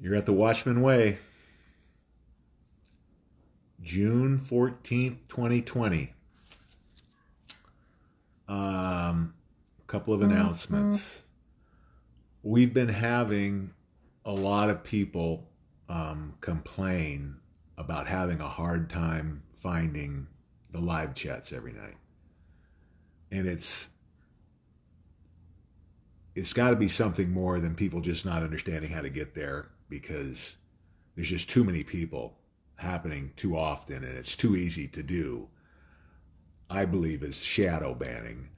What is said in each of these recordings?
You're at the Watchman Way, June 14th, 2020. A couple of announcements. We've been having a lot of people complain about having a hard time finding the live chats every night. And it's got to be something more than people just not understanding how to get there, because there's just too many people happening too often and it's too easy to do. I believe is shadow banning,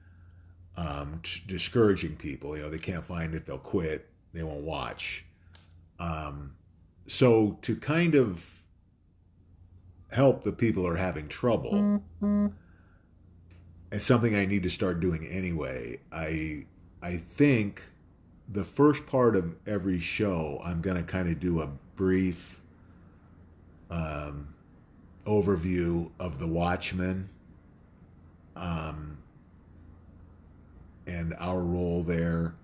discouraging people. They can't find it, they'll quit, they won't watch. So to kind of help the people who are having trouble, it's something I need to start doing anyway. I think the first part of every show, I'm going to kind of do a brief overview of the Watchmen and our role there.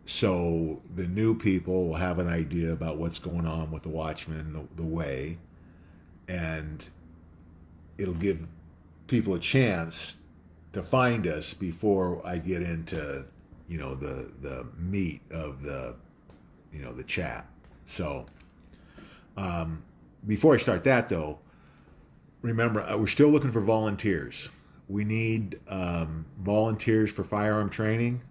So the new people will have an idea about what's going on with the Watchmen, the way, and it'll give people a chance to find us before I get into the meat of the chat. So before I start that though, remember we're still looking for volunteers. We need volunteers for firearm training.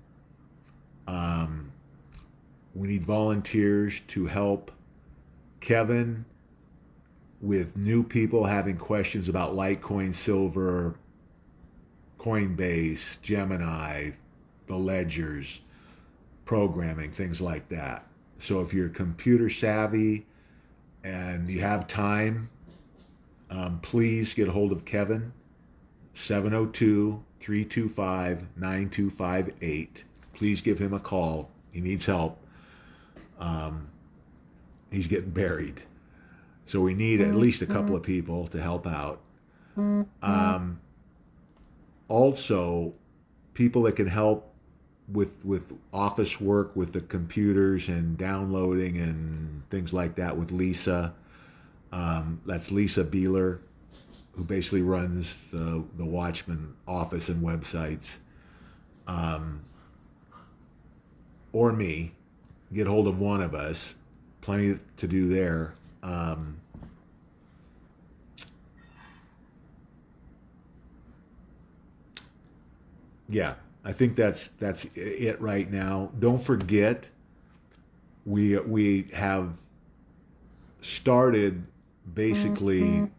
We need volunteers to help Kevin with new people having questions about Litecoin, Silver, Coinbase, Gemini, the ledgers, programming, things like that. So if you're computer savvy and you have time, please get a hold of Kevin, 702-325-9258. Please give him a call. He needs help. He's getting buried. So we need at least a couple of people to help out. Also, people that can help with office work, with the computers and downloading and things like that with Lisa. That's Lisa Beeler, who basically runs the Watchman office and websites. Or me. Get hold of one of us. Plenty to do there. Yeah, I think that's it right now. Don't forget, we have started basically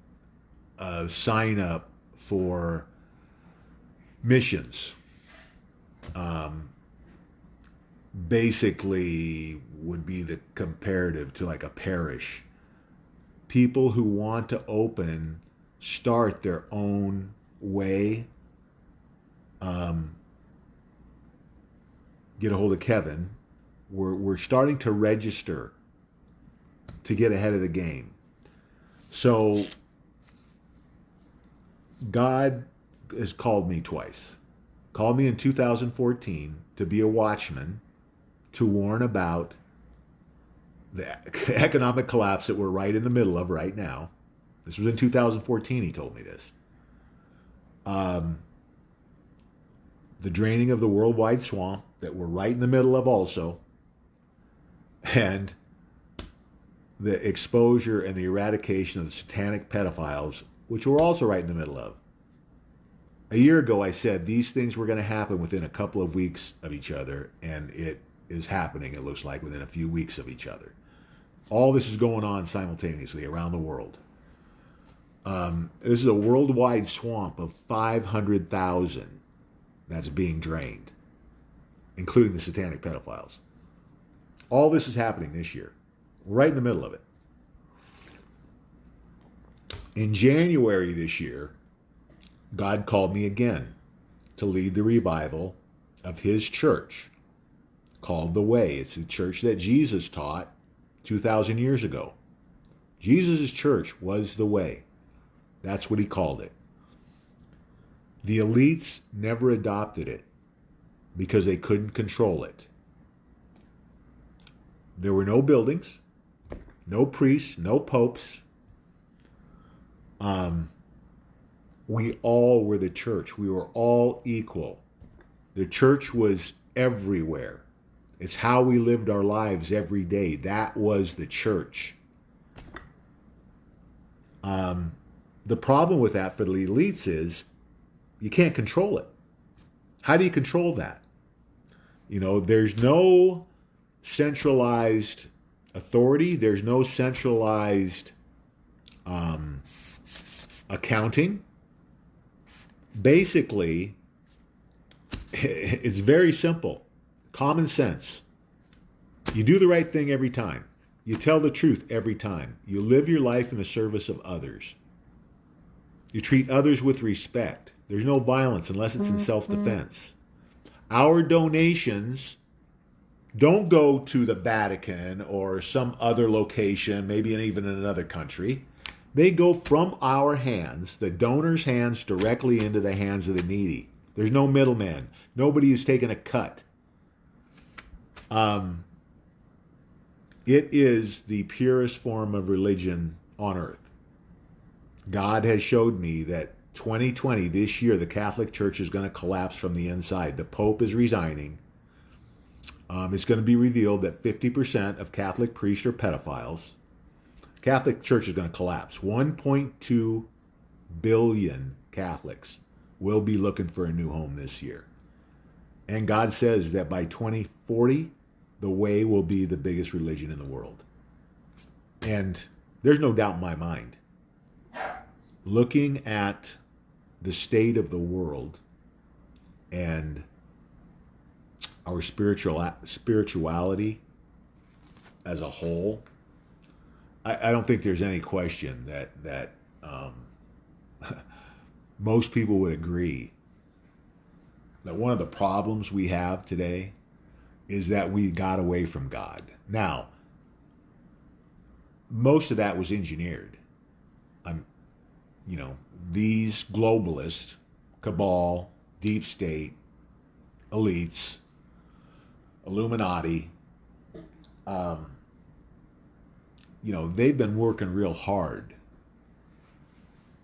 a sign up for missions. Basically would be the comparative to like a parish. People who want to start their own way, get a hold of Kevin. We're starting to register to get ahead of the game. So God has called me twice. Called me in 2014 to be a watchman, to warn about the economic collapse that we're right in the middle of right now. This was in 2014, he told me this. The draining of the worldwide swamp that we're right in the middle of also, and the exposure and the eradication of the satanic pedophiles, which we're also right in the middle of. A year ago, I said these things were going to happen within a couple of weeks of each other, and it is happening, it looks like, within a few weeks of each other. All this is going on simultaneously around the world. This is a worldwide swamp of 500,000 that's being drained, including the satanic pedophiles. All this is happening this year. We're right in the middle of it. In January this year, God called me again to lead the revival of his church called The Way. It's the church that Jesus taught 2,000 years ago. Jesus' church was the way. That's what he called it. The elites never adopted it because they couldn't control it. There were no buildings, no priests, no popes. We all were the church. We were all equal. The church was everywhere. It's how we lived our lives every day. That was the church. The problem with that for the elites is you can't control it. How do you control that? You know, there's no centralized authority. There's no centralized accounting. Basically, it's very simple. Common sense. You do the right thing every time. You tell the truth every time. You live your life in the service of others. You treat others with respect. There's no violence unless it's in self-defense. Our donations don't go to the Vatican or some other location, maybe even in another country. They go from our hands, the donor's hands, directly into the hands of the needy. There's no middleman. Nobody is taking a cut. It is the purest form of religion on earth. God has showed me that 2020, this year, the Catholic Church is going to collapse from the inside. The Pope is resigning. It's going to be revealed that 50% of Catholic priests are pedophiles. Catholic Church is going to collapse. 1.2 billion Catholics will be looking for a new home this year. And God says that by 2040, the way will be the biggest religion in the world. And there's no doubt in my mind. Looking at the state of the world and our spirituality as a whole, I don't think there's any question that most people would agree that one of the problems we have today is that we got away from God. Now, most of that was engineered. These globalists, cabal, deep state, elites, Illuminati, they've been working real hard.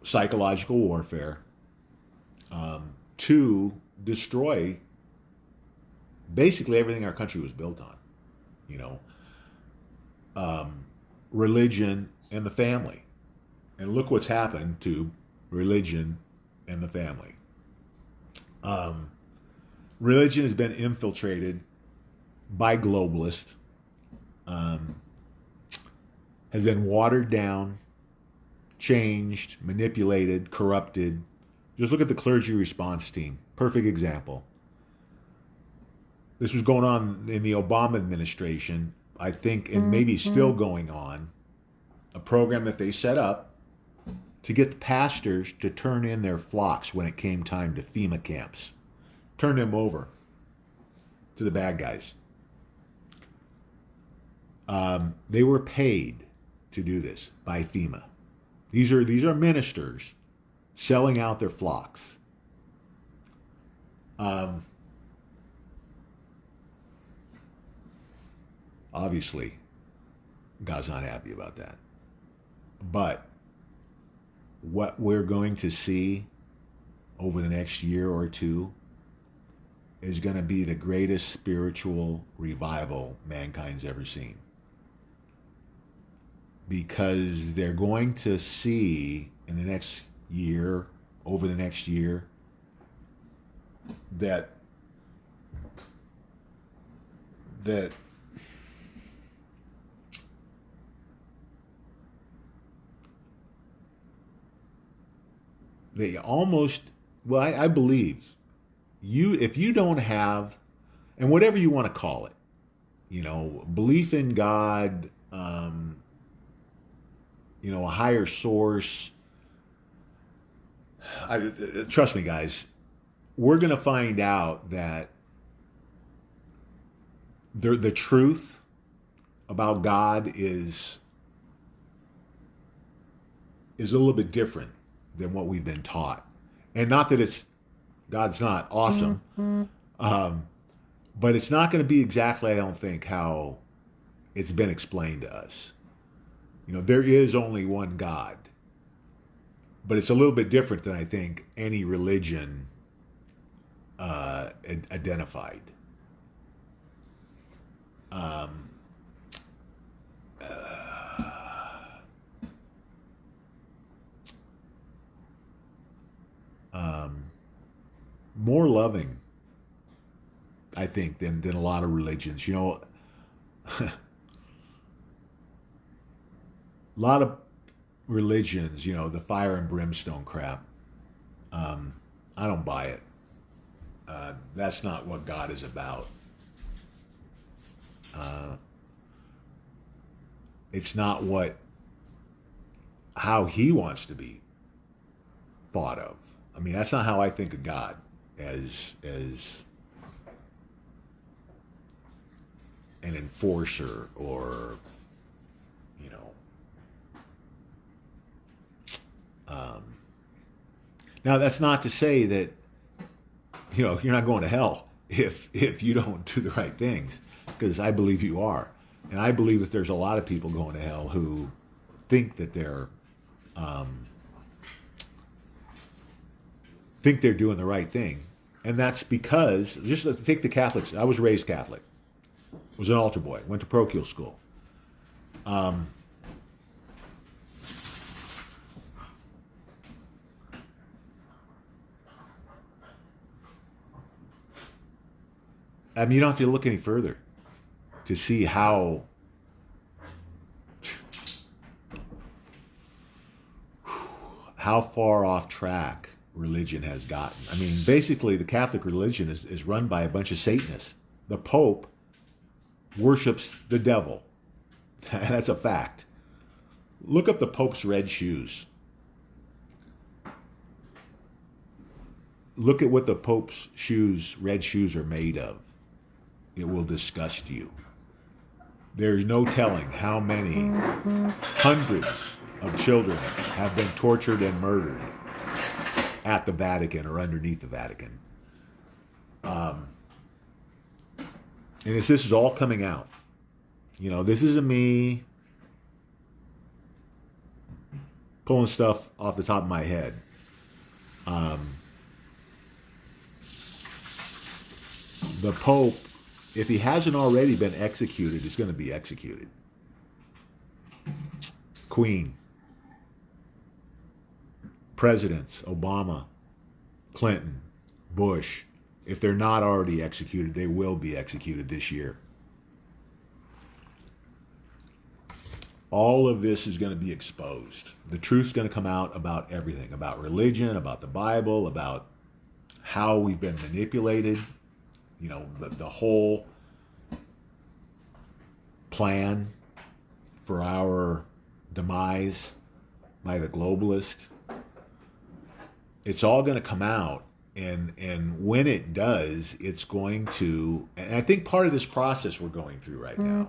Psychological warfare to destroy basically everything our country was built on. Religion and the family. And look what's happened to religion and the family. Religion has been infiltrated by globalists, has been watered down, changed, manipulated, corrupted. Just look at the clergy response team. Perfect example. This was going on in the Obama administration, I think, and maybe still going on. A program that they set up to get the pastors to turn in their flocks when it came time to FEMA camps. Turn them over to the bad guys. They were paid to do this by FEMA. These are ministers selling out their flocks. Obviously, God's not happy about that. But what we're going to see over the next year or two is going to be the greatest spiritual revival mankind's ever seen. Because they're going to see in the next year, over the next year, that they almost, well, I believe if you don't have, and whatever you want to call it, belief in God, a higher source. Trust me, guys, we're going to find out that the truth about God is a little bit different than what we've been taught. And not that God's not awesome, but it's not going to be exactly, I don't think, how it's been explained to us. There is only one God, but it's a little bit different than I think any religion identified. More loving, I think, than a lot of religions. A lot of religions, the fire and brimstone crap. I don't buy it. That's not what God is about. It's not how He wants to be thought of. I mean, that's not how I think of God as an enforcer or now that's not to say that you're not going to hell if you don't do the right things, because I believe you are, and I believe that there's a lot of people going to hell who think that they're doing the right thing, and that's because, just take the Catholics. I was raised Catholic, was an altar boy, went to parochial school. I mean, you don't have to look any further to see how far off track religion has gotten. I mean, basically, the Catholic religion is run by a bunch of Satanists. The Pope worships the devil. That's a fact. Look up the Pope's red shoes. Look at what the Pope's red shoes are made of. It will disgust you. There's no telling how many hundreds of children have been tortured and murdered at the Vatican or underneath the Vatican. And this is all coming out. This isn't me pulling stuff off the top of my head. The Pope, if he hasn't already been executed, is going to be executed. Queen, presidents, Obama, Clinton, Bush, if they're not already executed, they will be executed this year. All of this is going to be exposed. The truth's going to come out about everything, about religion, about the Bible, about how we've been manipulated, the whole plan for our demise by the globalist. It's all going to come out, and when it does, it's going to, and I think part of this process we're going through right now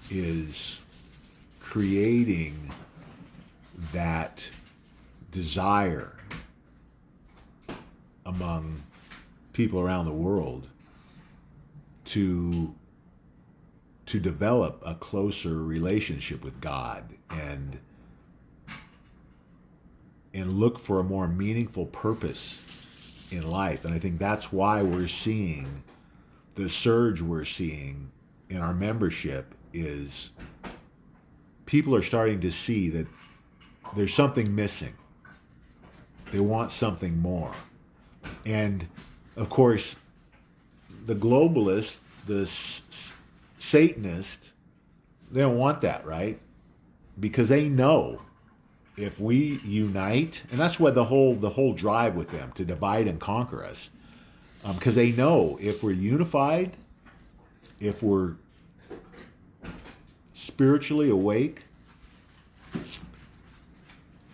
is creating that desire among people around the world to develop a closer relationship with God and look for a more meaningful purpose in life. And I think that's why we're seeing the surge we're seeing in our membership is people are starting to see that there's something missing. They want something more. And of course, the globalist, the Satanist, they don't want that, right? Because they know if we unite, and that's why the whole drive with them to divide and conquer us, because they know if we're unified, if we're spiritually awake,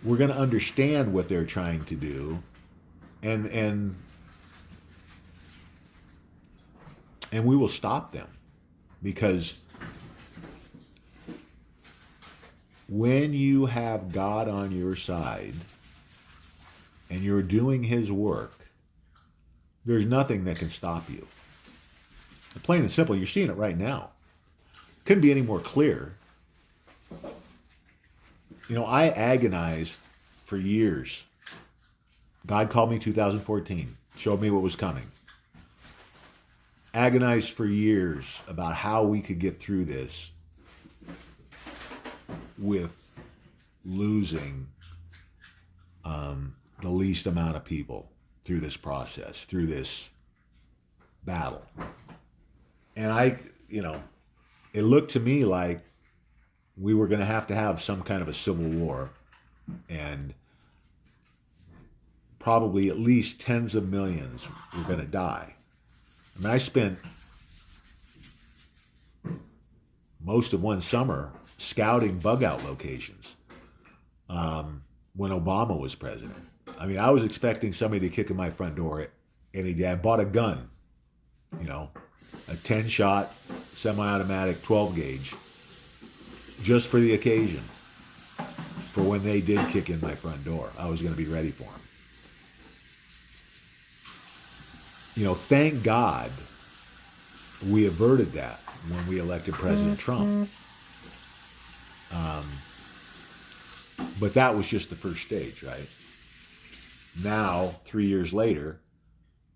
we're going to understand what they're trying to do, and we will stop them. Because when you have God on your side, and you're doing his work, there's nothing that can stop you. Plain and simple, you're seeing it right now. Couldn't be any more clear. You know, I agonized for years. God called me 2014, showed me what was coming. Agonized for years about how we could get through this with losing the least amount of people through this process, through this battle. And it looked to me like we were going to have some kind of a civil war, and probably at least tens of millions were going to die. I mean, I spent most of one summer scouting bug out locations when Obama was president. I mean, I was expecting somebody to kick in my front door, and I bought a gun, a 10-shot semi-automatic 12-gauge, just for the occasion, for when they did kick in my front door. I was going to be ready for them. Thank God we averted that when we elected President Trump. But that was just the first stage, right? Now, 3 years later,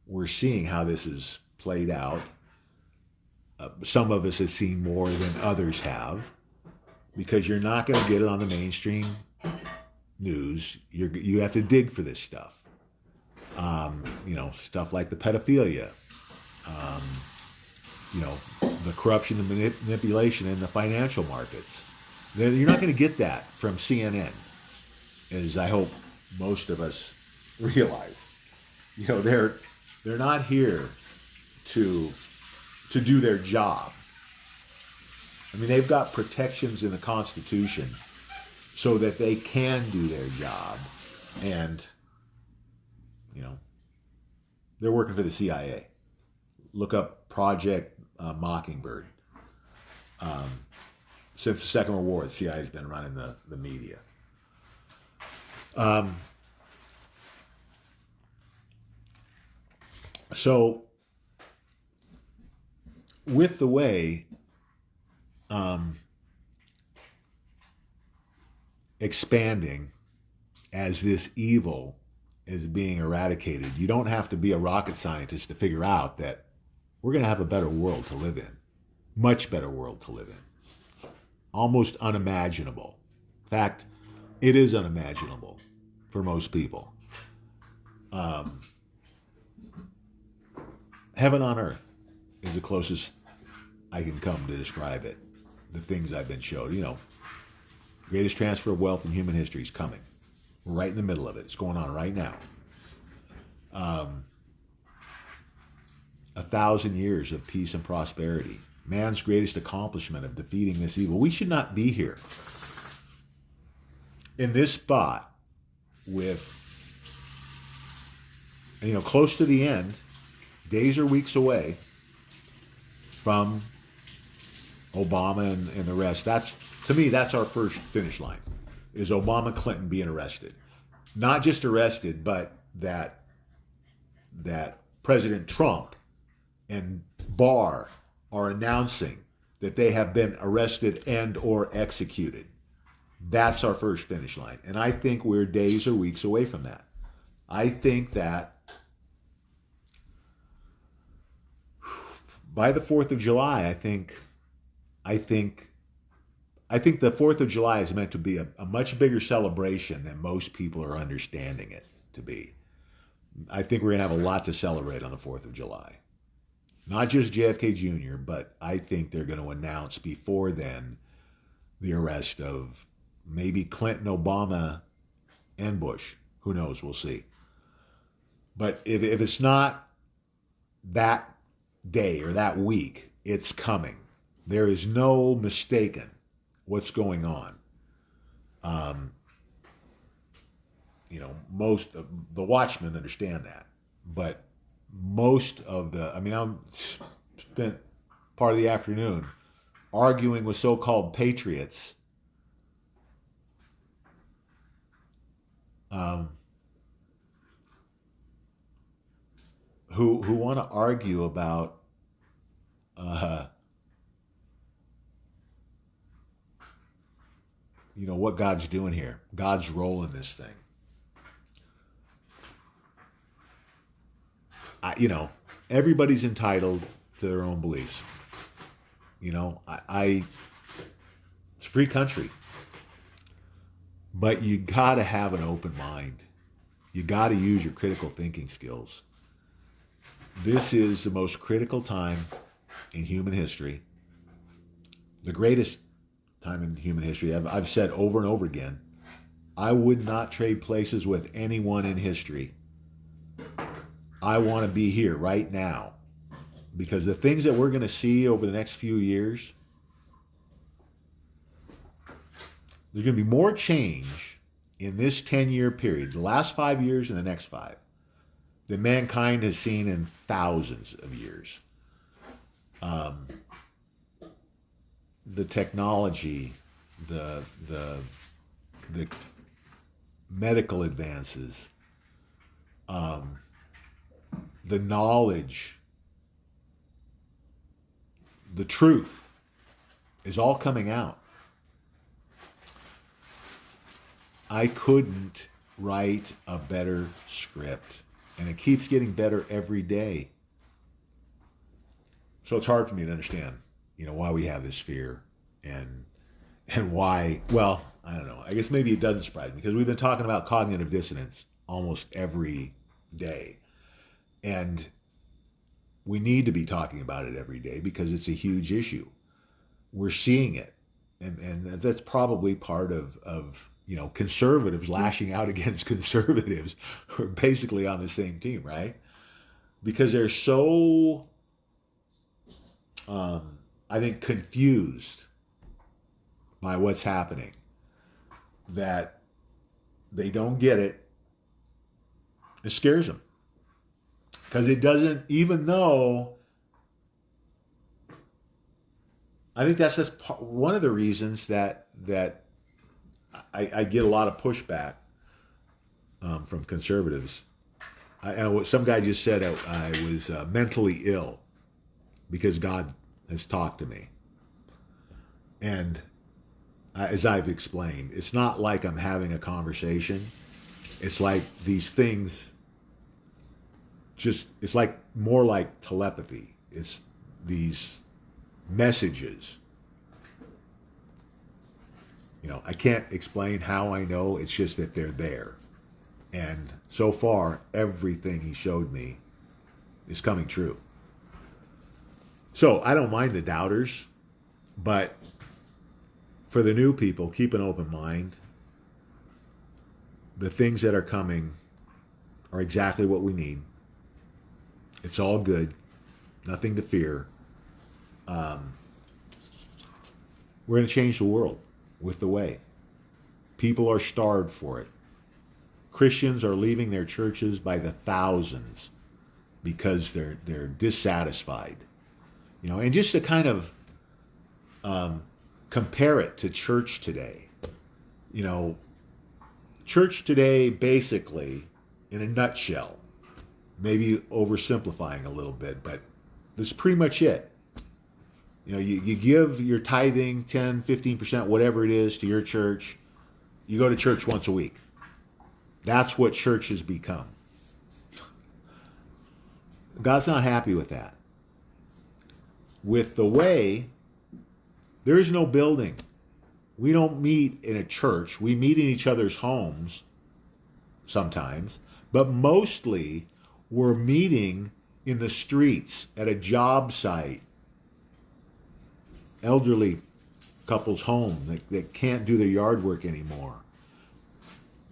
we're seeing how this is played out. Some of us have seen more than others have, because you're not going to get it on the mainstream news. You have to dig for this stuff. Stuff like the pedophilia, the corruption and manipulation in the financial markets. You're not going to get that from CNN, as I hope most of us realize. They're not here to do their job. I mean, they've got protections in the Constitution so that they can do their job, and they're working for the CIA. Look up Project Mockingbird. Since the Second World War, the CIA has been running the media. So, with the way expanding as this evil is being eradicated, you don't have to be a rocket scientist to figure out that we're going to have a better world to live in. Much better world to live in. Almost unimaginable. In fact, it is unimaginable for most people. Heaven on earth is the closest I can come to describe it. The things I've been showed. Greatest transfer of wealth in human history is coming. We're right in the middle of it. It's going on right now. 1,000 years of peace and prosperity. Man's greatest accomplishment of defeating this evil. We should not be here in this spot with, close to the end, days or weeks away from Obama and the rest. To me, that's our first finish line, is Obama, Clinton being arrested. Not just arrested, but that President Trump and Barr are announcing that they have been arrested and or executed. That's our first finish line. And I think we're days or weeks away from that. I think that by the 4th of July, I think the 4th of July is meant to be a much bigger celebration than most people are understanding it to be. I think we're going to have a lot to celebrate on the 4th of July. Not just JFK Jr., but I think they're going to announce before then the arrest of maybe Clinton, Obama, and Bush. Who knows? We'll see. But if it's not that day or that week, it's coming. There is no mistaking what's going on. Most of the watchmen understand that, but most of I spent part of the afternoon arguing with so-called patriots who want to argue about uh, what God's doing here, God's role in this thing. Everybody's entitled to their own beliefs. It's a free country, but you got to have an open mind. You got to use your critical thinking skills. This is the most critical time in human history, the greatest time in human history. I've said over and over again, I would not trade places with anyone in history. I want to be here right now, because the things that we're going to see over the next few years, there's going to be more change in this 10-year period, the last 5 years and the next 5, than mankind has seen in thousands of years. The technology, the medical advances, the knowledge, the truth is all coming out. I couldn't write a better script, and it keeps getting better every day. So it's hard for me to understand, why we have this fear and why, well, I don't know. I guess maybe it doesn't surprise me, because we've been talking about cognitive dissonance almost every day. And we need to be talking about it every day because it's a huge issue. We're seeing it. And that's probably part of conservatives lashing out against conservatives who are basically on the same team, right? Because they're so, I think, confused by what's happening that they don't get it. It scares them. Because it doesn't, even though, I think that's just one of the reasons that I get a lot of pushback from conservatives. Some guy just said I was mentally ill because God has talked to me. And as I've explained, it's not like I'm having a conversation. It's like these things, it's like more like telepathy. It's these messages. I can't explain how I know. It's just that they're there. And so far, everything he showed me is coming true. So I don't mind the doubters, but for the new people, keep an open mind. The things that are coming are exactly what we need. It's all good. Nothing to fear. We're going to change the world with the way. People are starved for it. Christians are leaving their churches by the thousands because they're dissatisfied. And just to kind of compare it to church today. Church today, basically, in a nutshell, maybe oversimplifying a little bit, but that's pretty much it. You give your tithing 10, 15%, whatever it is, to your church. You go to church once a week. That's what church has become. God's not happy with that. With the way, there is no building. We don't meet in a church. We meet in each other's homes sometimes, but mostly we're meeting in the streets, at a job site, elderly couples home that can't do their yard work anymore,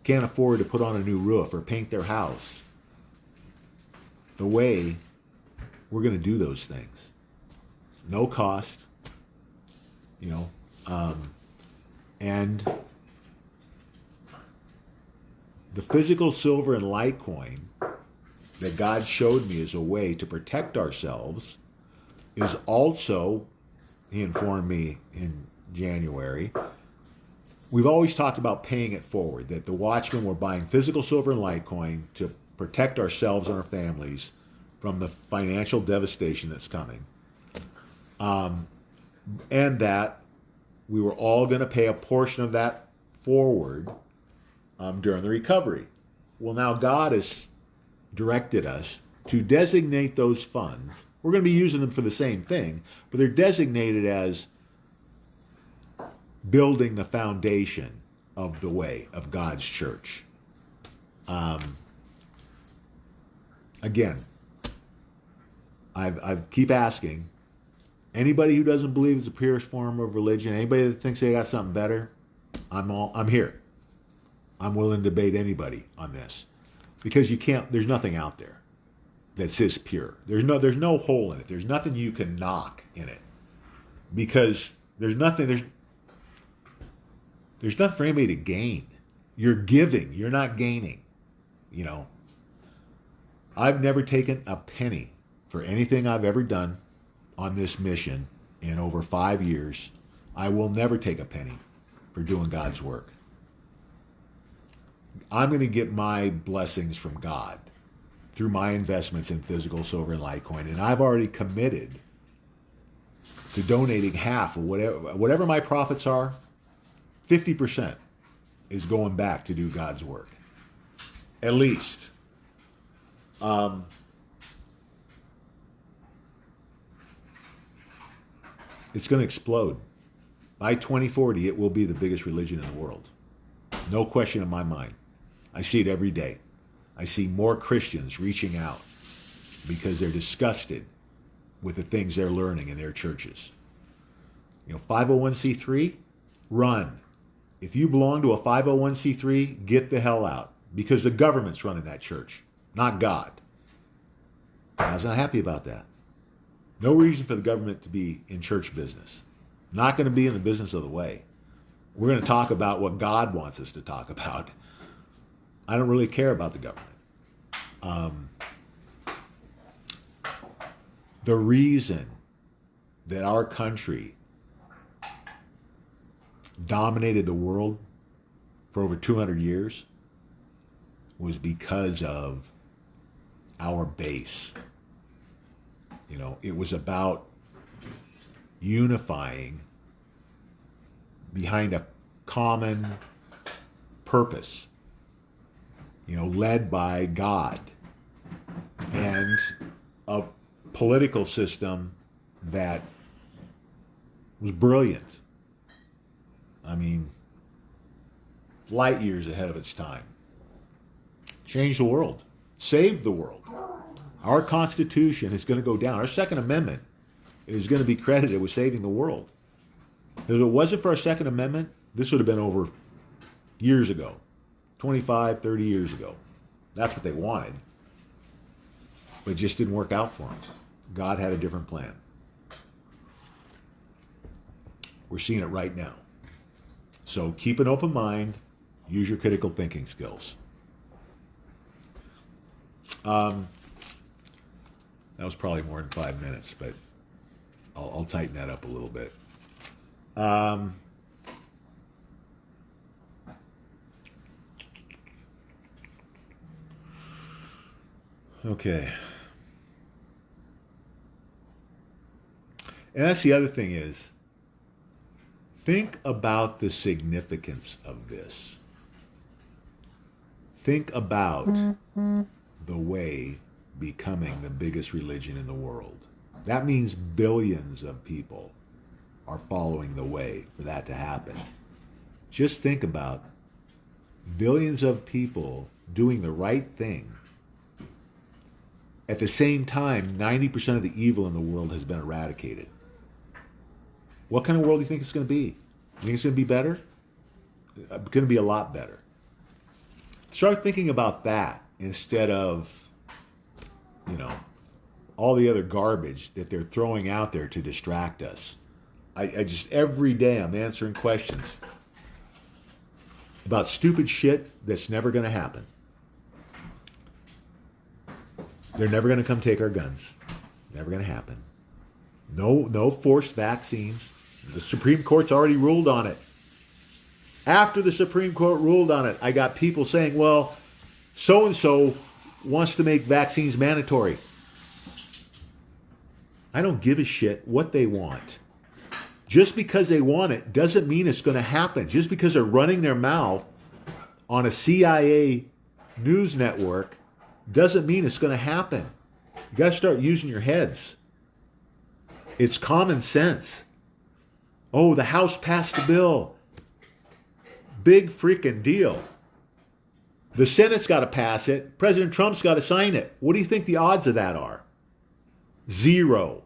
can't afford to put on a new roof or paint their house. The way, we're going to do those things. No cost, and the physical silver and Litecoin that God showed me as a way to protect ourselves is also, he informed me in January, we've always talked about paying it forward, that the Watchmen were buying physical silver and Litecoin to protect ourselves and our families from the financial devastation that's coming, and that we were all going to pay a portion of that forward during the recovery. Well, now God has directed us to designate those funds. We're going to be using them for the same thing, but they're designated as building the foundation of the way of God's church. Again, I keep asking, anybody who doesn't believe it's the purest form of religion, anybody that thinks they got something better, I'm here. I'm willing to debate anybody on this, because there's nothing out there that says pure. There's no hole in it. There's nothing you can knock in it, because there's nothing for anybody to gain. You're giving, you're not gaining. I've never taken a penny for anything I've ever done on this mission in over 5 years. I will never take a penny for doing God's work. I'm going to get my blessings from God through my investments in physical silver and Litecoin, and I've already committed to donating half of whatever my profits are. 50% is going back to do God's work, at least. It's going to explode. By 2040, it will be the biggest religion in the world. No question in my mind. I see it every day. I see more Christians reaching out because they're disgusted with the things they're learning in their churches. 501c3, run. If you belong to a 501c3, get the hell out, because the government's running that church, not God. God's not happy about that. No reason for the government to be in church business. Not going to be in the business of the way. We're going to talk about what God wants us to talk about. I don't really care about the government. The reason that our country dominated the world for over 200 years was because of our base. It was about unifying behind a common purpose, led by God, and a political system that was brilliant. I mean, light years ahead of its time. Changed the world. Saved the world. Our Constitution is going to go down. Our Second Amendment is going to be credited with saving the world. If it wasn't for our Second Amendment, this would have been over years ago. 25, 30 years ago. That's what they wanted. But it just didn't work out for them. God had a different plan. We're seeing it right now. So keep an open mind. Use your critical thinking skills. That was probably more than 5 minutes, but I'll tighten that up a little bit. Okay. And that's the other thing is, think about the significance of this. Think about the way becoming the biggest religion in the world. That means billions of people are following the way for that to happen. Just think about billions of people doing the right thing. At the same time, 90% of the evil in the world has been eradicated. What kind of world do you think it's going to be? You think it's going to be better? It's going to be a lot better. Start thinking about that instead of, all the other garbage that they're throwing out there to distract us. I just, every day I'm answering questions about stupid shit that's never going to happen. They're never going to come take our guns. Never going to happen. No forced vaccines. The Supreme Court's already ruled on it. After the Supreme Court ruled on it, I got people saying, well, so-and-so wants to make vaccines mandatory. I don't give a shit what they want. Just because they want it doesn't mean it's going to happen. Just because they're running their mouth on a CIA news network doesn't mean it's going to happen. You got to start using your heads. It's common sense. Oh, the House passed the bill. Big freaking deal. The Senate's got to pass it. President Trump's got to sign it. What do you think the odds of that are? 0.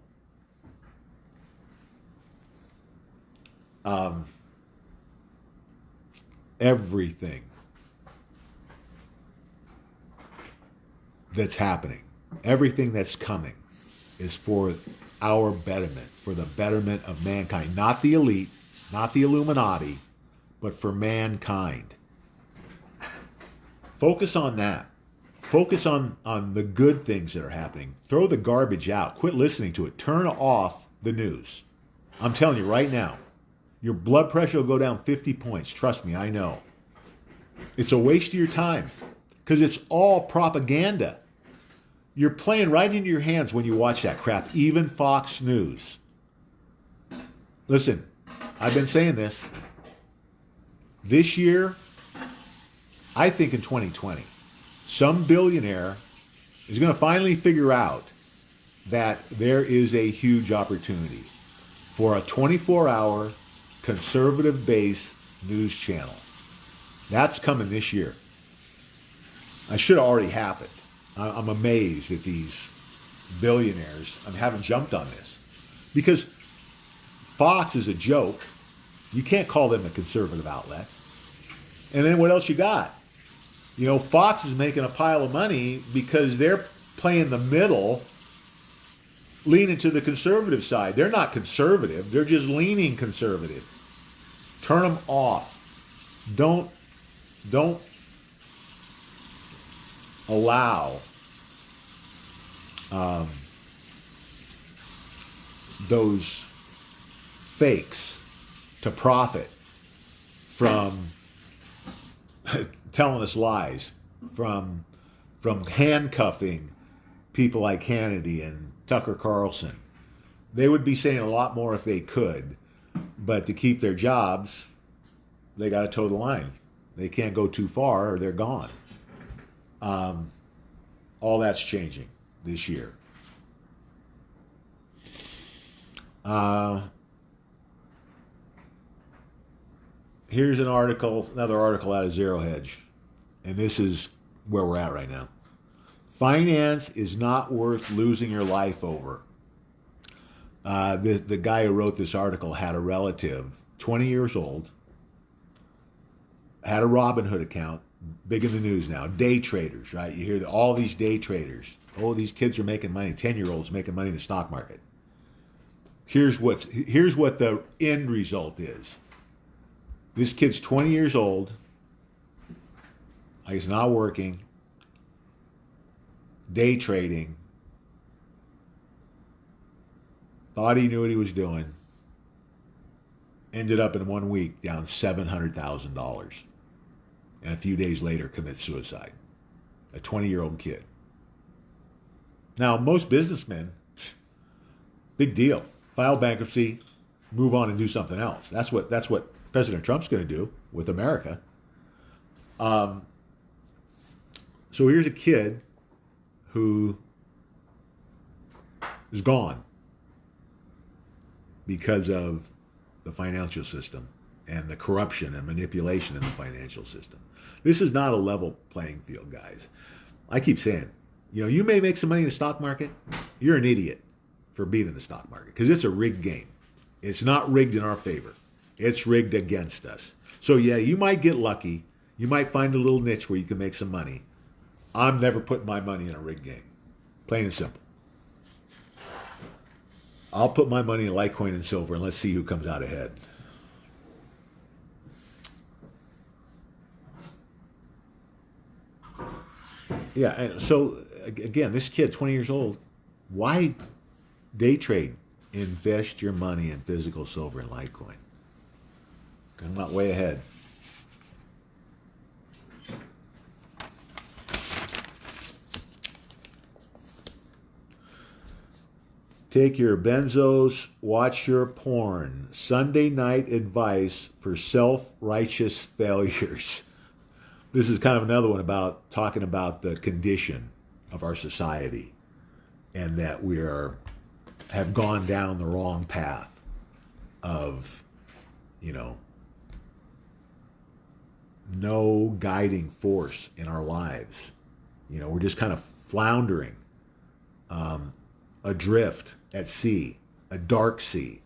Everything that's happening, everything that's coming is for our betterment, for the betterment of mankind. Not the elite, not the Illuminati, but for mankind. Focus on that. Focus on the good things that are happening. Throw the garbage out. Quit listening to it. Turn off the news. I'm telling you right now, your blood pressure will go down 50 points. Trust me, I know. It's a waste of your time because it's all propaganda. You're playing right into your hands when you watch that crap, even Fox News. Listen, I've been saying this. This year, I think in 2020, some billionaire is going to finally figure out that there is a huge opportunity for a 24-hour conservative-based news channel. That's coming this year. I should have already happened. I'm amazed that these billionaires haven't jumped on this. Because Fox is a joke. You can't call them a conservative outlet. And then what else you got? You know, Fox is making a pile of money because they're playing the middle, leaning to the conservative side. They're not conservative. They're just leaning conservative. Turn them off. Don't allow those fakes to profit from telling us lies, from handcuffing people like Hannity and Tucker Carlson. They would be saying a lot more if they could, but to keep their jobs, they got to toe the line. They can't go too far or they're gone. All that's changing this year. Here's an article, another article out of Zero Hedge, and this is where we're at right now. Finance is not worth losing your life over. The guy who wrote this article had a relative, 20 years old, had a Robinhood account, big in the news now. Day traders, right? You hear all these day traders. Oh, these kids are making money. 10-year-olds making money in the stock market. Here's what the end result is. This kid's 20 years old. He's not working. Day trading. Thought he knew what he was doing. Ended up in 1 week down $700,000. And a few days later commits suicide. A 20-year-old kid. Now, most businessmen, big deal. File bankruptcy, move on and do something else. That's what President Trump's going to do with America. So here's a kid who is gone because of the financial system and the corruption and manipulation in the financial system. This is not a level playing field, guys. I keep saying, you may make some money in the stock market. You're an idiot for being in the stock market because it's a rigged game. It's not rigged in our favor. It's rigged against us. So yeah, you might get lucky. You might find a little niche where you can make some money. I'm never putting my money in a rigged game. Plain and simple. I'll put my money in Litecoin and silver and let's see who comes out ahead. Yeah, and so again, this kid, 20 years old, why day trade? Invest your money in physical silver and Litecoin. I'm not way ahead. Take your benzos, watch your porn. Sunday night advice for self-righteous failures. This is kind of another one about talking about the condition of our society and that have gone down the wrong path of, no guiding force in our lives. We're just kind of floundering, adrift at sea, a dark sea.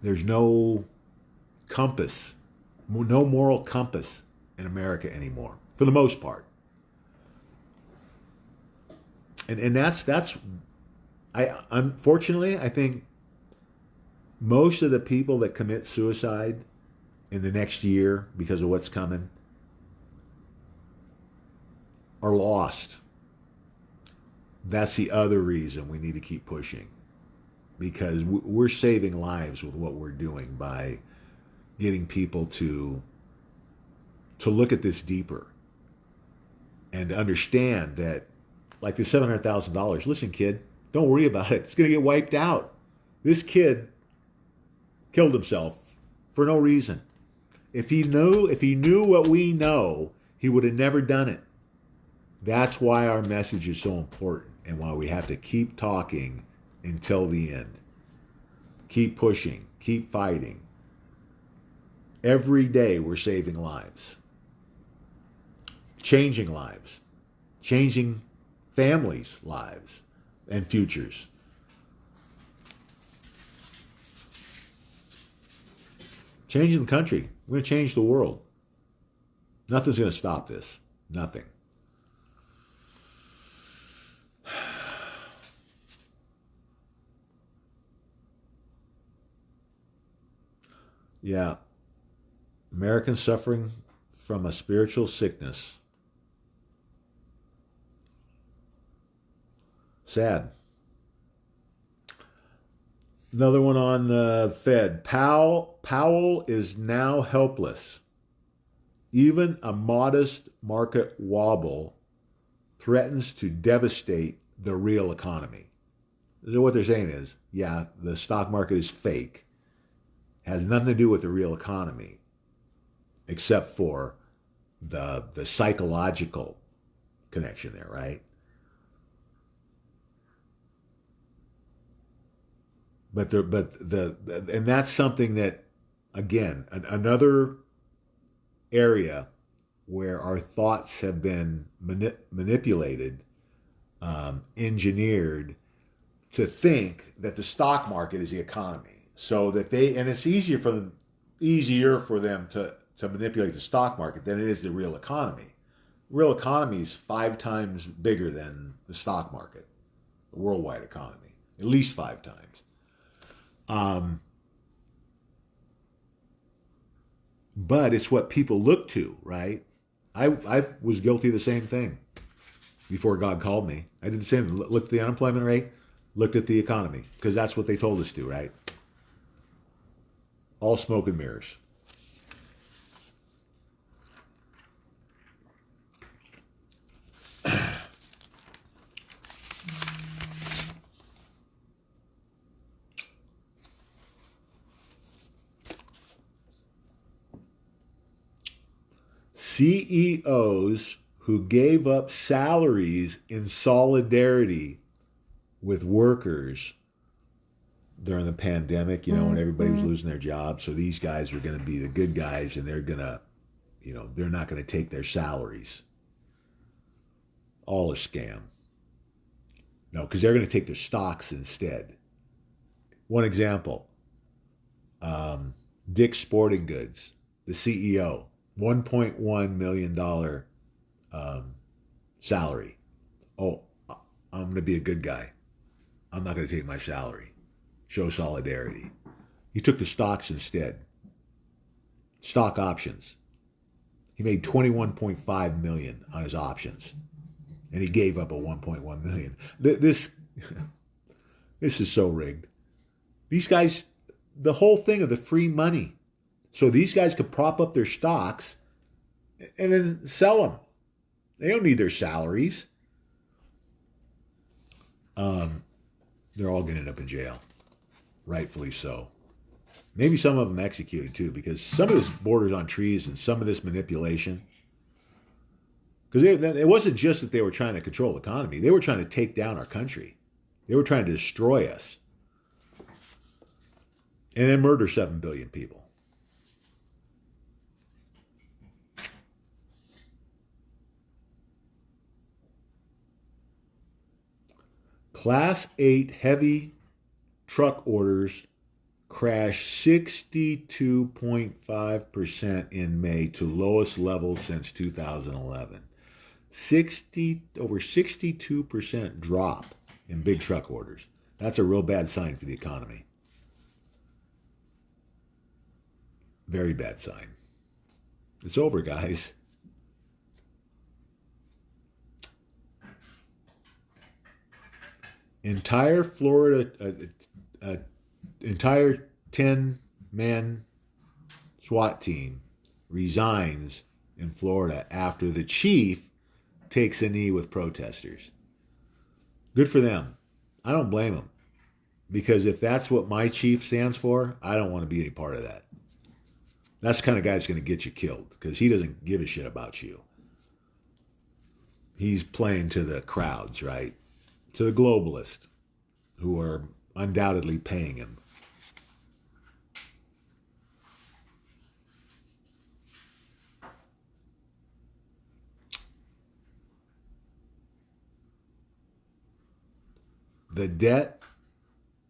There's no compass, no moral compass in America anymore, for the most part. And unfortunately, I think most of the people that commit suicide in the next year because of what's coming are lost. That's the other reason we need to keep pushing, because we're saving lives with what we're doing by getting people to look at this deeper and understand that, like the $700,000. Listen, kid, don't worry about it. It's going to get wiped out. This kid killed himself for no reason. If he knew what we know, he would have never done it. That's why our message is so important and why we have to keep talking until the end. Keep pushing, keep fighting. Every day we're saving lives, changing families' lives and futures. Changing the country. We're going to change the world. Nothing's going to stop this. Nothing. Yeah. Americans suffering from a spiritual sickness. Sad. Another one on the Fed. Powell is now helpless. Even a modest market wobble threatens to devastate the real economy. So what they're saying is, yeah, the stock market is fake. It has nothing to do with the real economy, except for the psychological connection there, right? And that's something that, again, another area where our thoughts have been manipulated, engineered to think that the stock market is the economy, so that it's easier for them to manipulate the stock market than it is the real economy. The real economy is 5 times bigger than the stock market, the worldwide economy, at least 5 times. But it's what people look to, right? I was guilty of the same thing before God called me. I did the same. Looked at the unemployment rate, looked at the economy, because that's what they told us to, right? All smoke and mirrors. CEOs who gave up salaries in solidarity with workers during the pandemic, when everybody was losing their jobs. So these guys are going to be the good guys, and they're going to, they're not going to take their salaries. All a scam. No, because they're going to take their stocks instead. One example, Dick's Sporting Goods, the CEO, $1.1 million salary. Oh, I'm going to be a good guy. I'm not going to take my salary. Show solidarity. He took the stocks instead. Stock options. He made $21.5 million on his options, and he gave up a $1.1 million. This is so rigged. These guys, the whole thing of the free money, so these guys could prop up their stocks and then sell them. They don't need their salaries. They're all going to end up in jail, rightfully so. Maybe some of them executed too, because some of this borders on treason, some of this manipulation. Because it wasn't just that they were trying to control the economy. They were trying to take down our country. They were trying to destroy us. And then murder 7 billion people. Class 8 heavy truck orders crashed 62.5% in May to lowest levels since 2011. Over 62% drop in big truck orders. That's a real bad sign for the economy. Very bad sign. It's over, guys. Entire Florida, entire 10-man SWAT team resigns in Florida after the chief takes a knee with protesters. Good for them. I don't blame them. Because if that's what my chief stands for, I don't want to be any part of that. That's the kind of guy that's going to get you killed because he doesn't give a shit about you. He's playing to the crowds, right? To the globalists who are undoubtedly paying him. The debt,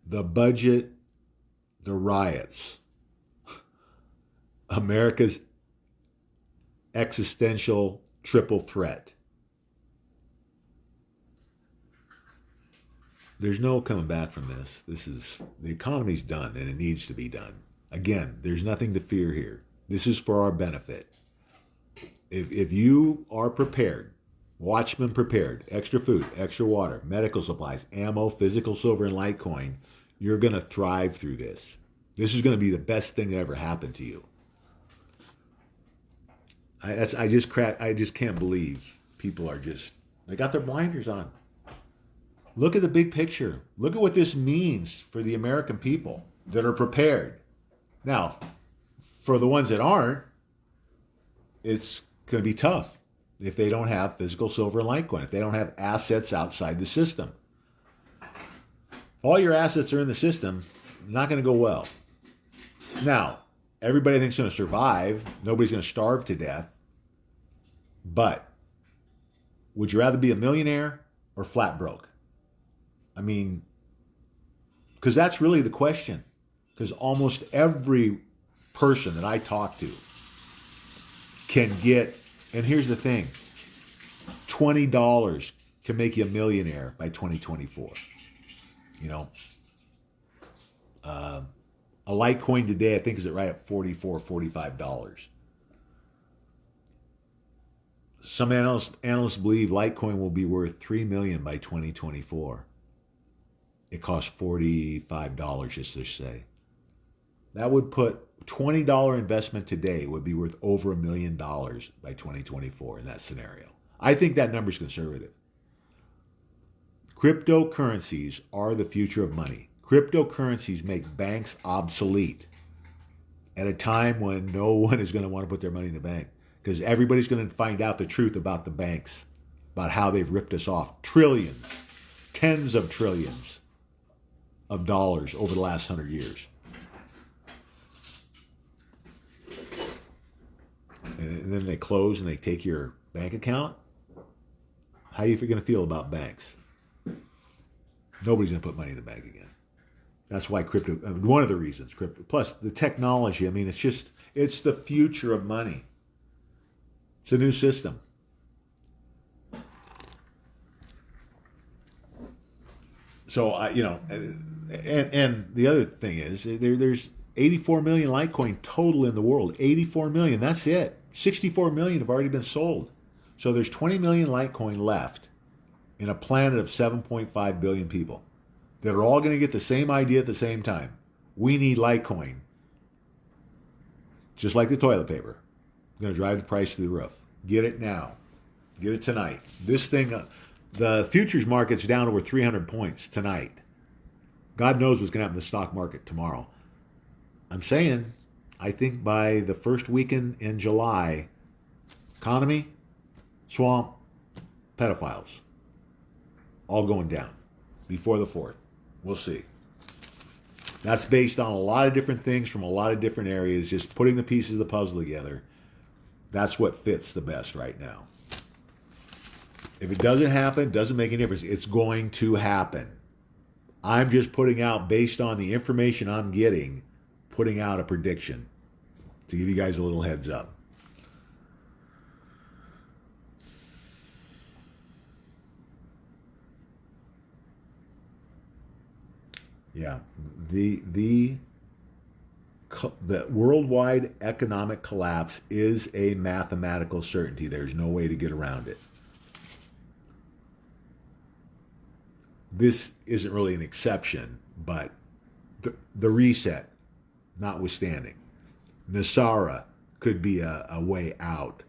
the budget, the riots. America's existential triple threat. There's no coming back from this. The economy's done and it needs to be done. Again, there's nothing to fear here. This is for our benefit. If you are prepared, watchman prepared, extra food, extra water, medical supplies, ammo, physical silver, and Litecoin, you're going to thrive through this. This is going to be the best thing that ever happened to you. I just can't believe people are they got their blinders on. Look at the big picture. Look at what this means for the American people that are prepared. Now, for the ones that aren't, it's going to be tough if they don't have physical silver and Litecoin, if they don't have assets outside the system. If all your assets are in the system, not going to go well. Now, everybody thinks it's going to survive. Nobody's going to starve to death. But would you rather be a millionaire or flat broke? I mean, because that's really the question. Because almost every person that I talk to can get, and here's the thing, $20 can make you a millionaire by 2024. You know, a Litecoin today, I think, is right at $44, $45. Some analysts believe Litecoin will be worth $3 million by 2024. It costs $45, just to say. That would put $20 investment today would be worth over $1 million by 2024 in that scenario. I think that number's conservative. Cryptocurrencies are the future of money. Cryptocurrencies make banks obsolete at a time when no one is going to want to put their money in the bank because everybody's going to find out the truth about the banks, about how they've ripped us off. Trillions, tens of trillions of dollars over the last 100 years. And then they close and they take your bank account. How are you going to feel about banks? Nobody's going to put money in the bank again. That's why crypto, one of the reasons, crypto, plus the technology, I mean, it's the future of money. It's a new system. So, and the other thing is, there's 84 million Litecoin total in the world. 84 million, that's it. 64 million have already been sold. So there's 20 million Litecoin left in a planet of 7.5 billion people that are all going to get the same idea at the same time. We need Litecoin. Just like the toilet paper. It's going to drive the price through the roof. Get it now. Get it tonight. This thing, The futures market's down over 300 points tonight. God knows what's going to happen in the stock market tomorrow. I'm saying, I think by the first weekend in July, economy, swamp, pedophiles, all going down before the 4th. We'll see. That's based on a lot of different things from a lot of different areas, just putting the pieces of the puzzle together. That's what fits the best right now. If it doesn't happen, it doesn't make any difference. It's going to happen. I'm just putting out, based on the information I'm getting, putting out a prediction to give you guys a little heads up. Yeah, the worldwide economic collapse is a mathematical certainty. There's no way to get around it. This isn't really an exception, but the reset notwithstanding, Nasara could be a way out.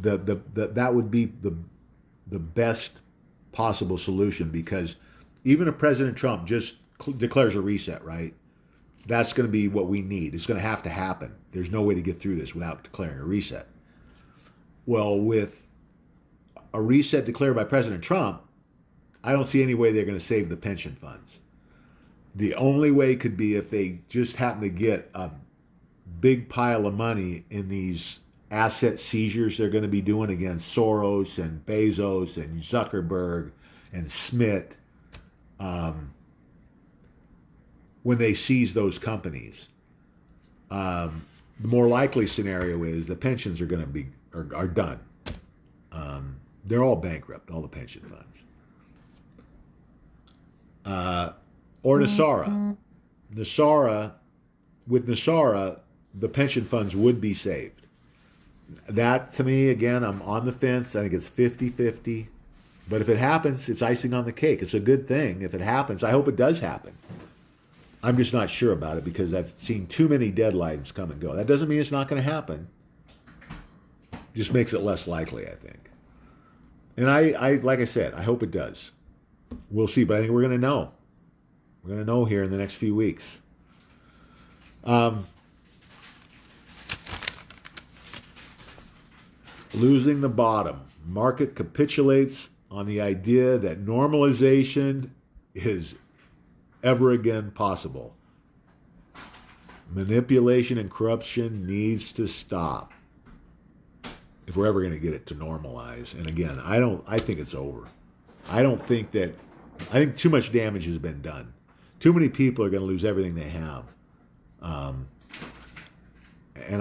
That would be the best possible solution, because even if President Trump just declares a reset, right? That's going to be what we need. It's going to happen. There's no way to get through this without declaring a reset. Well, with a reset declared by President Trump, I don't see any way they're going to save the pension funds. The only way could be if they just happen to get a big pile of money in these asset seizures they're going to be doing against Soros and Bezos and Zuckerberg and Schmidt. When they seize those companies, the more likely scenario is the pensions are going to be are done. They're all bankrupt, all the pension funds. Or Nasara. With Nasara, the pension funds would be saved. That, to me, again, I'm on the fence. I think it's 50-50. But if it happens, it's icing on the cake. It's a good thing. If it happens, I hope it does happen. I'm just not sure about it because I've seen too many deadlines come and go. That doesn't mean it's not going to happen. It just makes it less likely, I think. And I like I said, I hope it does. We'll see, but I think we're going to know. We're going to know here in the next few weeks. Losing the bottom. Market capitulates on the idea that normalization is ever again possible. Manipulation and corruption needs to stop if we're ever going to get it to normalize. And again, I think it's over. I think too much damage has been done. Too many people are going to lose everything they have. And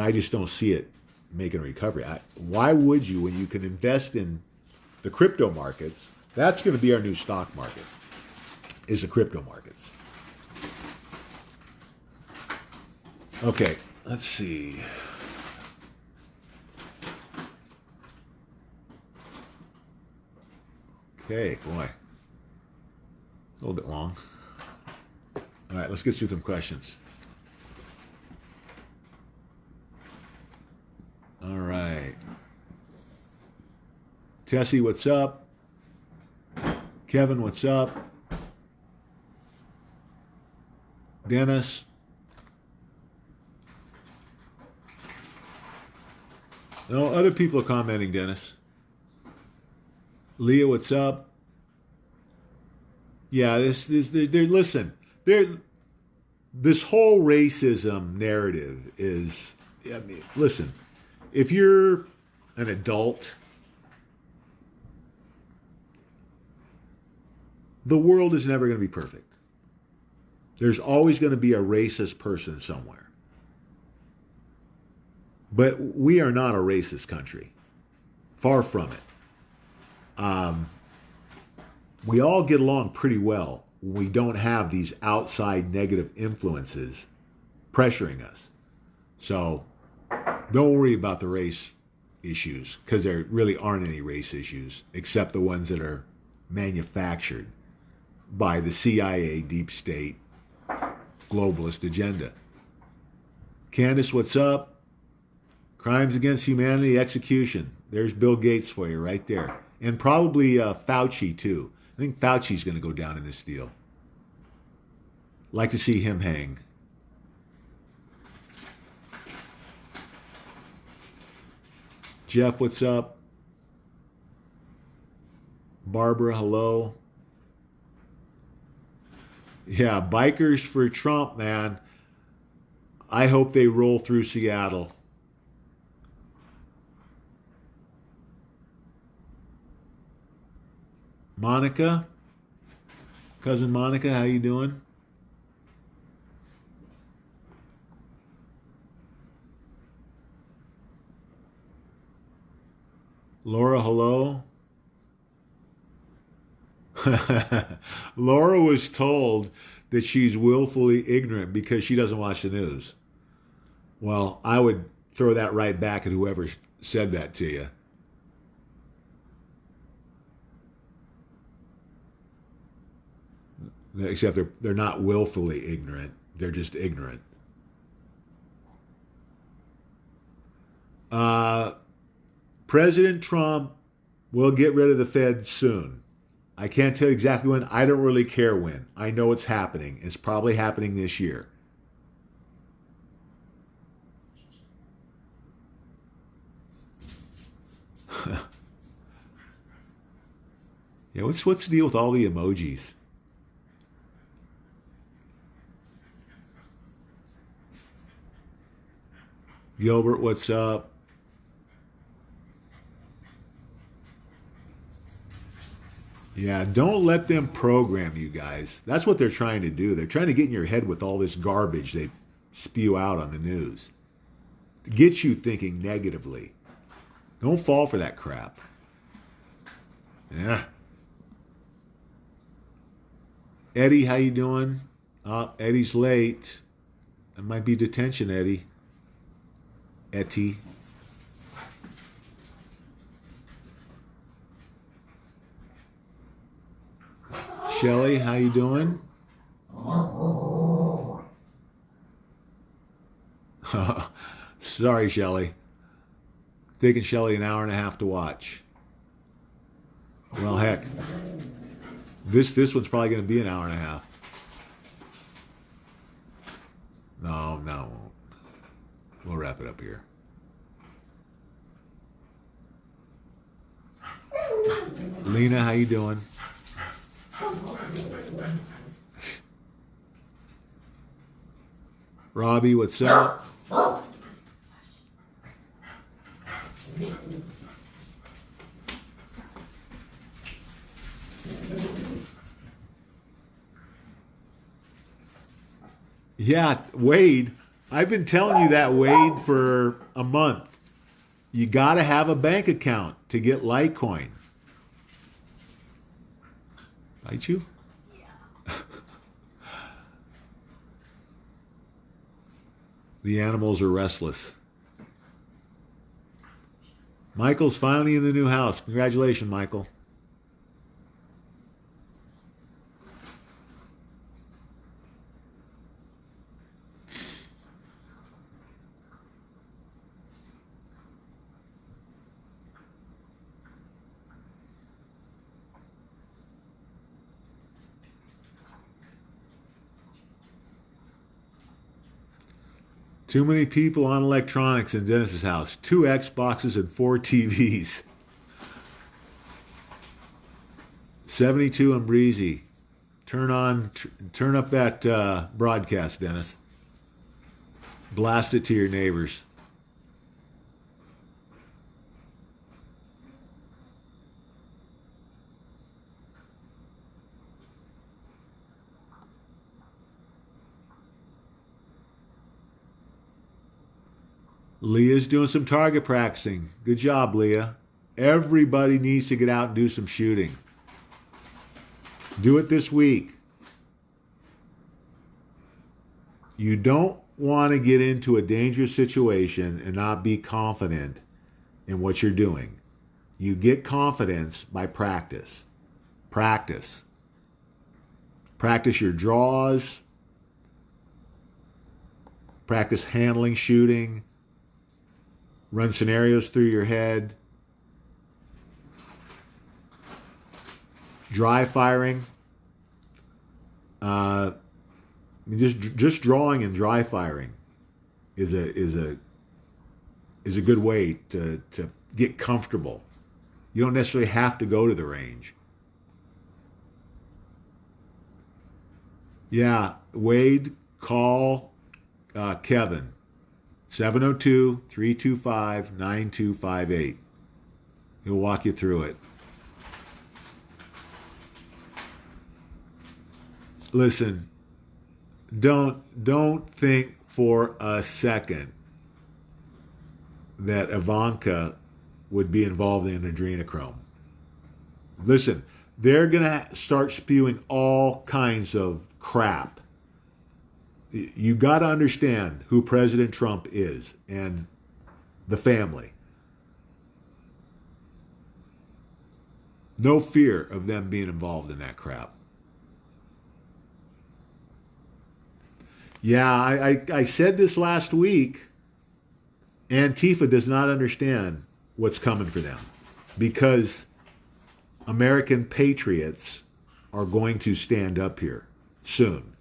I just don't see it making a recovery. Why would you, when you can invest in the crypto markets? That's going to be our new stock market, is the crypto markets. Okay, let's see. Okay, boy. A little bit long. All right, let's get through some questions. All right. Tessie, what's up? Kevin, what's up? Dennis. No, other people are commenting, Dennis. Leah, what's up? Yeah, listen, this whole racism narrative is, I mean, listen, if you're an adult, the world is never going to be perfect. There's always going to be a racist person somewhere. But we are not a racist country. Far from it. We all get along pretty well when we don't have these outside negative influences pressuring us. So don't worry about the race issues, because there really aren't any race issues except the ones that are manufactured by the CIA, deep state, globalist agenda. Candace, what's up? Crimes against humanity, execution. There's Bill Gates for you right there. And probably Fauci, too. I think Fauci's going to go down in this deal. Like to see him hang. Jeff, what's up? Barbara, hello. Yeah, bikers for Trump, man. I hope they roll through Seattle. Monica, cousin Monica, how you doing? Laura, hello. Laura was told that she's willfully ignorant because she doesn't watch the news. Well, I would throw that right back at whoever said that to you. Except they're not willfully ignorant. They're just ignorant. Uh, President Trump will get rid of the Fed soon. I can't tell you exactly when. I don't really care when. I know it's happening. It's probably happening this year. Yeah, what's the deal with all the emojis? Gilbert, what's up? Yeah, don't let them program you guys. That's what they're trying to do. They're trying to get in your head with all this garbage they spew out on the news to get you thinking negatively. Don't fall for that crap. Yeah. Eddie, how you doing? Eddie's late. That might be detention, Eddie. Etty. Shelly, how you doing? Sorry, Shelly. Taking Shelly an hour and a half to watch. Well, heck, this one's probably going to be an hour and a half. No, no, it won't. We'll wrap it up here. Lena, how you doing? Robbie, what's up? Yeah, Wade. I've been telling you that, Wade, for a month. You got to have a bank account to get Litecoin. Bite you? Yeah. The animals are restless. Michael's finally in the new house. Congratulations, Michael. Too many people on electronics in Dennis's house. 2 Xboxes and 4 TVs. 72 and breezy. Turn up that broadcast, Dennis. Blast it to your neighbors. Leah's doing some target practicing. Good job, Leah. Everybody needs to get out and do some shooting. Do it this week. You don't want to get into a dangerous situation and not be confident in what you're doing. You get confidence by practice. Practice. Practice your draws. Practice handling shooting. Run scenarios through your head. dry firing. Just drawing and dry firing is a good way to get comfortable. You don't necessarily have to go to the range. Yeah, Wade, call Kevin, 702-325-9258. He'll walk you through it. Listen, don't think for a second that Ivanka would be involved in adrenochrome. Listen, they're going to start spewing all kinds of crap. You got to understand who President Trump is and the family. No fear of them being involved in that crap. Yeah, I said this last week. Antifa does not understand what's coming for them because American patriots are going to stand up here soon.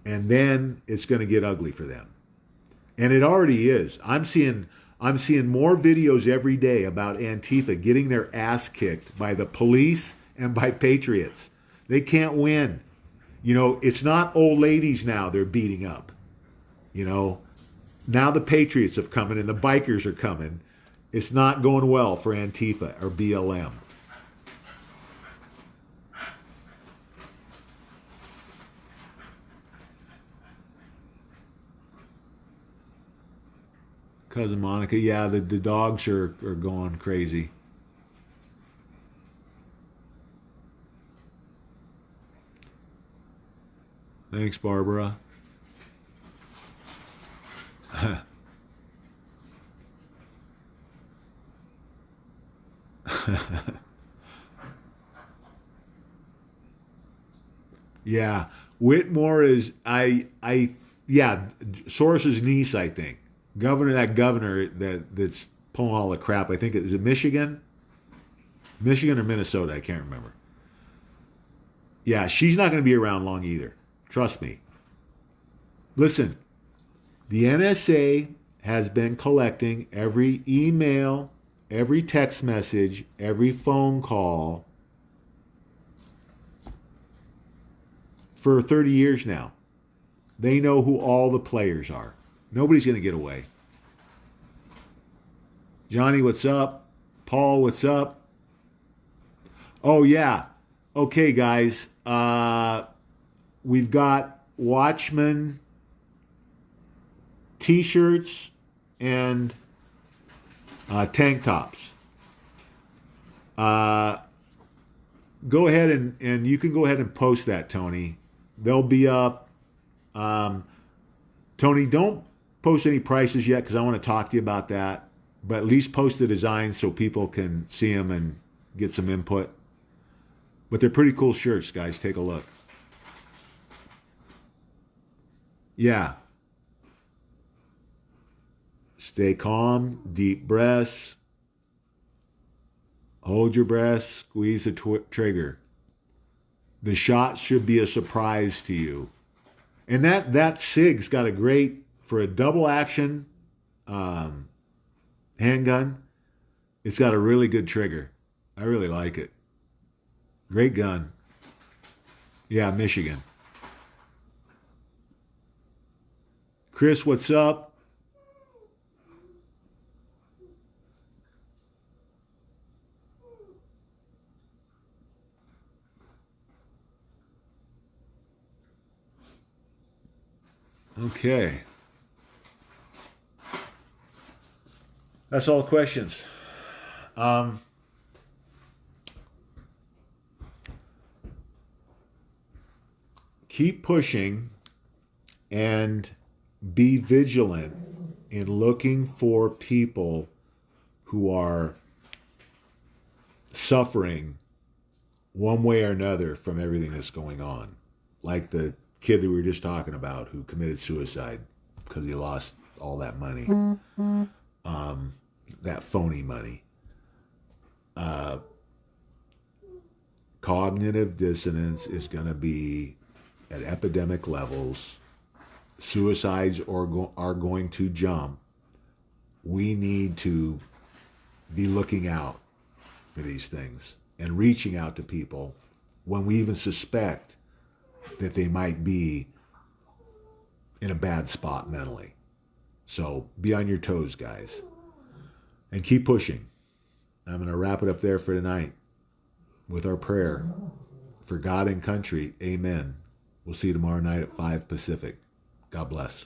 And then it's going to get ugly for them. And it already is. I'm seeing more videos every day about Antifa getting their ass kicked by the police and by patriots. They can't win. You know, it's not old ladies now they're beating up. You know, now the patriots have come in and the bikers are coming. It's not going well for Antifa or BLM. Cousin Monica, yeah, the dogs are going crazy. Thanks, Barbara. Yeah, Whitmore is yeah, Soros's niece, I think. Governor that's pulling all the crap. I think is it Michigan or Minnesota. I can't remember. Yeah, she's not going to be around long either. Trust me. Listen, the NSA has been collecting every email, every text message, every phone call for 30 years now. They know who all the players are. Nobody's going to get away. Johnny, what's up? Paul, what's up? Oh, yeah. Okay, guys. We've got Watchman t-shirts and tank tops. Go ahead and you can go ahead and post that, Tony. They'll be up. Tony, don't post any prices yet because I want to talk to you about that. But at least post the designs so people can see them and get some input. But they're pretty cool shirts, guys. Take a look. Yeah. Stay calm, deep breaths. Hold your breath, squeeze the trigger. The shot should be a surprise to you. And that SIG's got a great, for a double action handgun, it's got a really good trigger. I really like it. Great gun. Yeah, Michigan. Chris, what's up? Okay. That's all the questions. Keep pushing and be vigilant in looking for people who are suffering one way or another from everything that's going on. Like the kid that we were just talking about who committed suicide because he lost all that money. That phony money. Cognitive dissonance is going to be at epidemic levels. Suicides are going to jump. We need to be looking out for these things and reaching out to people when we even suspect that they might be in a bad spot mentally. So be on your toes, guys, and keep pushing. I'm going to wrap it up there for tonight with our prayer for God and country. Amen. We'll see you tomorrow night at 5 Pacific. God bless.